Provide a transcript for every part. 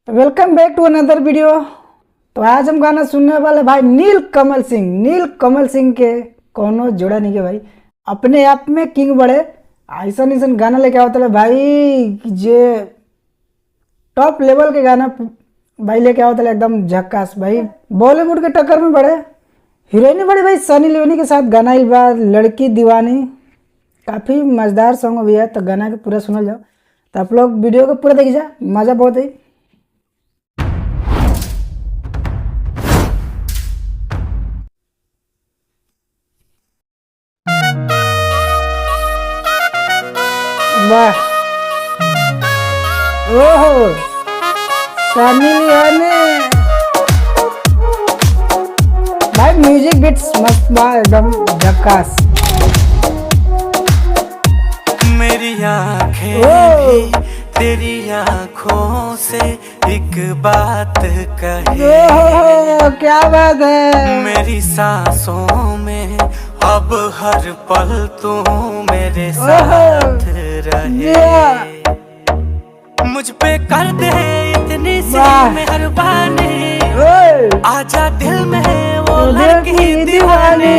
Welcome back to another video. तो आज हम गाना सुनने वाले भाई नील कमल सिंह के कोनो जोड़ा नहीं के भाई, अपने आप में किंग बड़े ऐसा नहीं गाना लेके आवत भाई, जे टॉप लेवल के गाना भाई लेके आवत एकदम झक्कास भाई। बॉलीवुड के टक्कर में बड़े हीरोइन बड़े भाई, सनी लियोनी के साथ गाना इल बा लड़की दीवानी, काफ़ी मज़ेदार सॉन्ग भी है। तो गाना के पूरा सुनल जाओ, तो आप लोग वीडियो को पूरा देखिए, मज़ा बहुत है। वाह, ओहो सनी लियोनी भाई, म्यूजिक बिट्स मस्त बा एकदम झक्कास। मेरी आँखें भी तेरी आँखों से एक बात कहे, ओहो क्या बात है। मेरी सांसों में अब हर पल तू मेरे साथ रहे। मुझ पे कर दे इतनी सी मेहरबानी, आजा दिल में वो लड़की दीवानी।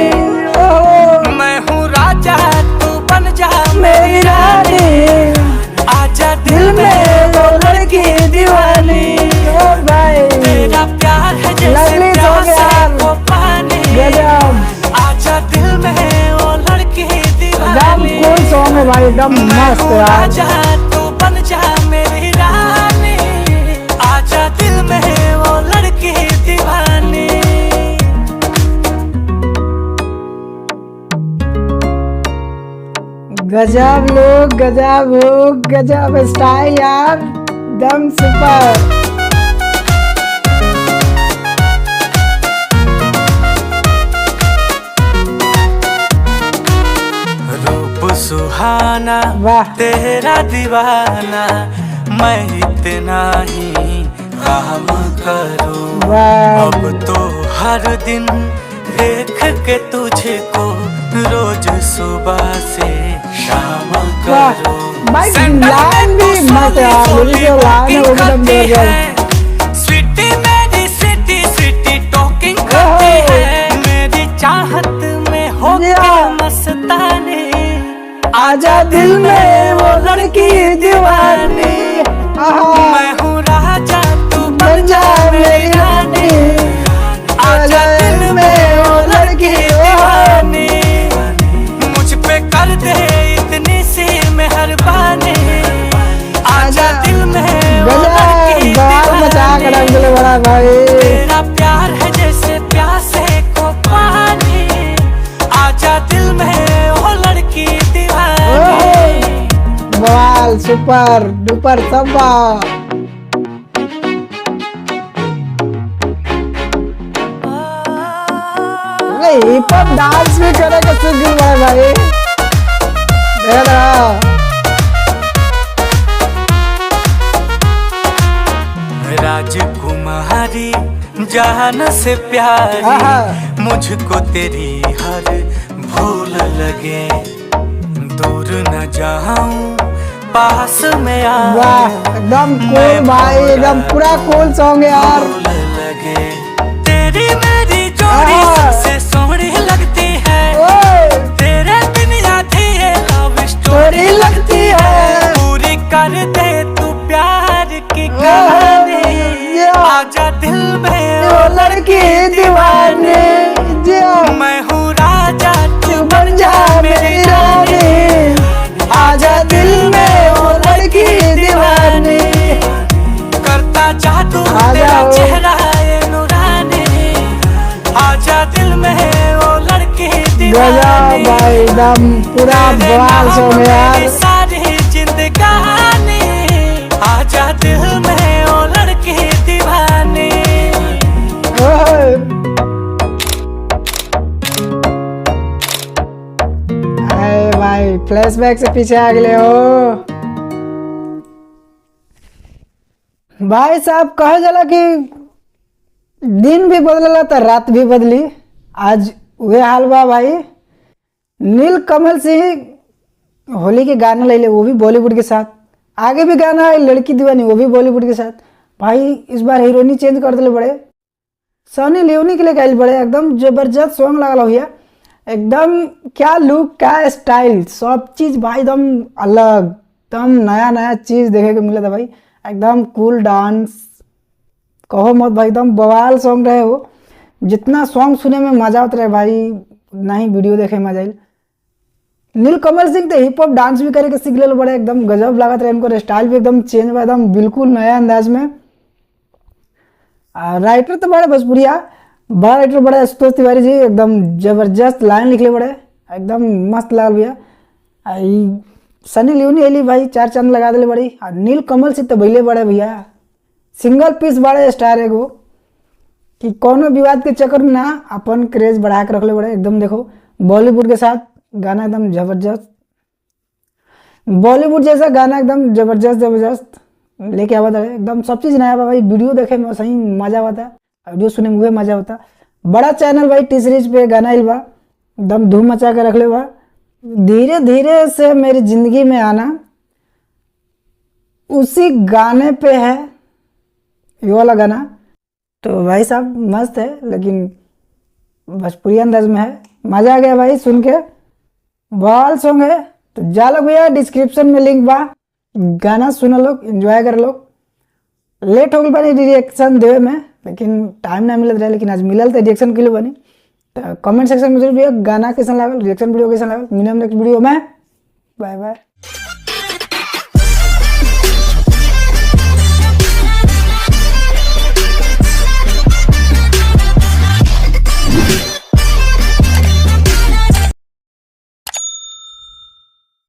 मैं हूँ राजा तू बन जा मेरी रानी, आजा दिल में वो लड़की दीवानी। तेरा प्यार है जैसे प्यासे को पानी, आजा दिल में वो लड़की दीवानी। कौन सॉन्ग है भाई, एकदम मस्त है। आजा तू बन जा मेरी रानी, आजा दिल में वो लड़की दीवानी। गजब लोग, गजब हो, गजब स्टाइल यार, दम सुपर। रूप सुहाना वाह, तेरा दीवाना, मैं इतना ही काम करूं। वाह, अब तो हर दिन देख के तुझको रोज सुबह से शाम करूं। भाई लाइन भी मस्त यार, बोली जो लाइन है वो एकदम जबरदस्त। स्वीटी मेरी स्वीटी स्वीटी टॉकिंग करती है, मेरी चाहत में हो के मस्तानी, आजा दिल में वो लड़की दीवानी। मैं हूँ राजा तू बन जा मेरी रानी, आजा दिल में वो लड़की दीवानी। मुझ पे कर दे इतनी सी मेहरबानी, आजा दिल में वो लड़की दीवानी। बड़ा भाई, तेरा प्यार है जैसे प्यासे को पानी, आजा दिल में वो लड़की दीवानी। बवाल सुपर डुपर सब। हिप हॉप डांस भी करे के सीख गए भाई, राजकुमारी जान से प्यारी, मुझको तेरी हर भूल लगे, दूर न जाऊं पास में आ। वाह एकदम कूल भाई, एकदम पूरा कूल सॉन्ग है यार। भूल लगे तेरी मेरी जोड़ी सबसे सोहनी लगती है, तेरे बिन आधी ये लव स्टोरी लगती है। पूरी कर दे तू प्यार की कहानी, आजा दिल में वो लड़की दीवानी। मैं हूँ राजा तू बन जा मेरी रानी, आजा दिल में वो लड़की दीवानी। करता जादू तेरा चेहरा ये नूरानी, आजा दिल में वो लड़की दीवानी। भाई एकदम पूरा बवाल सॉन्ग है यार। सारी जिंदगानी, आजा दिल में वो लड़की दीवानी। भाई फ्लैशबैक से पीछे आ गए हो भाई साहब। कहे जाला कि दिन भी बदलला तो रात भी बदली, आज वे हाल बा भाई। नील कमल सिंह होली के गाना ले ले, वो भी बॉलीवुड के साथ। आगे भी गाना है लड़की दीवानी, वो भी बॉलीवुड के साथ। भाई इस बार हीरोइनी चेंज कर दिले बड़े, सनी लियोनी के लिए गए बड़े, एकदम जबरदस्त सॉन्ग लगा भैया, एकदम क्या लुक क्या स्टाइल सब चीज़ भाई एकदम अलग, एकदम नया नया चीज़ देखे को मिला था भाई, एकदम कूल डांस कहो मत भाई, एकदम बवाल सॉन्ग रहे वो, जितना सॉन्ग सुने में मजा आता रहे भाई उतना ही वीडियो देखे में मजा आई। नीलकमल सिंह तो हिप हॉप डांस भी करे के सीख ले बड़े, एकदम गजब लागत रहे, इनको स्टाइल भी एकदम चेंज हुआ, एकदम बिल्कुल नया अंदाज में। राइटर तो बड़े भोजपुरिया बड़ा राइटर बड़े आशुतोष तिवारी जी, एकदम जबरदस्त लाइन लिखले बड़े, एकदम मस्त लागल भैया। सनी लियोनी एली भाई 4 चांद लगा दिले बड़ी, और नीलकमल सिंह तो भैले बड़े भैया, सिंगल पीस बड़े स्टार एगो कि कोनो विवाद के चक्कर में ना अपन क्रेज बढ़ा के रखले बड़े, एकदम देखो बॉलीवुड के साथ गाना एकदम जबरदस्त, बॉलीवुड जैसा गाना एकदम जबरदस्त लेके आवा था, एकदम सब चीज़ नया भाई, वीडियो देखे में सही मजा आता, वीडियो सुने में मजा होता। बड़ा चैनल भाई टी सीरीज पे गाना आइल बा, एकदम धूम मचा के रख ले बा, धीरे धीरे से मेरी जिंदगी में आना उसी गाने पे है ये वाला गाना, तो भाई साहब मस्त है, लेकिन भोजपुरी अंदाज में है, मजा आ गया भाई सुन के, बवाल सॉन्ग है। तो जा लोग भैया डिस्क्रिप्शन में लिंक बा, गाना सुनो लोग एंजॉय कर लोग। लेट हो गई बनी रिएक्शन देवे में, लेकिन टाइम ना मिलत रहे, लेकिन आज मिलल तो रिएक्शन के लिए बनी। तो कमेंट सेक्शन में जरूर भैया गाना कैसा लागल, रिएक्शन वीडियो कैसा लागल, मिलम नेक्स्ट वीडियो में, बाय बाय।